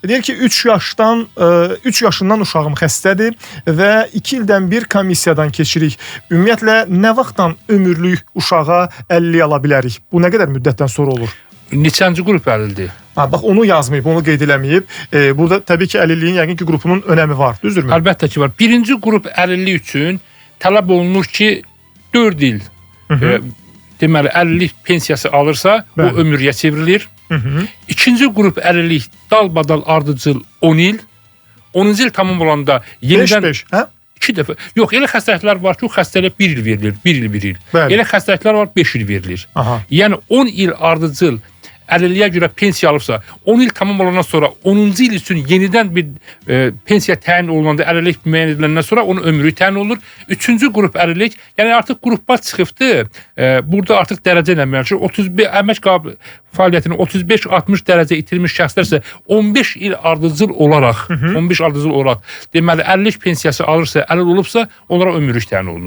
Deyir ki 3 yaşından uşağım xəstədir və 2 ildən bir komissiyadan keçirik. Ümumiyyətlə nə vaxtdan ömürlük uşağa 50 ala bilərik? Bu nə qədər müddətdən sonra olur? Neçənci qrup əlildir? Bax onu yazmayıb, onu qeyd eləməyib. Burada təbii ki əlilliyin yəqin ki qrupunun önəmi var, düzdürmü? Əlbəttə ki var. Birinci qrup əlillik üçün tələb olunur ki 4 il deməli əlillik pensiyası alırsa o ömürlüyə çevrilir. İkinci qrup əlillik dalbadal ardıcıl 10 il. 10-cu il tamam olanda yenidən 5-5, hə? 2 dəfə. Yox, elə xəstəliklər var ki, o xəstəlik 1 il verilir, 1 il. Bəli. Elə xəstəliklər var 5 il verilir. Aha. Yəni 10 il ardıcıl əlilliyə görə pensiya alıbsa, 10 il tamam olandan sonra 10-cu il üçün yenidən bir pensiya təyin olunanda, əlillik müəyyən ediləndən sonra onun ömrü təyin olunur. Üçüncü qrup əlillik, yəni artıq qruplar çıxıbdır. Burada artıq dərəcə ilə müəyyən. 35 əmək fəaliyyətini 35-60 dərəcə itirmiş şəxslərsə 15 il ardıcıl olaraq, 15 ardıcıl olaraq deməli əlillik pensiyası alırsa, əlil olubsa, onlara ömürlük təyin olunur.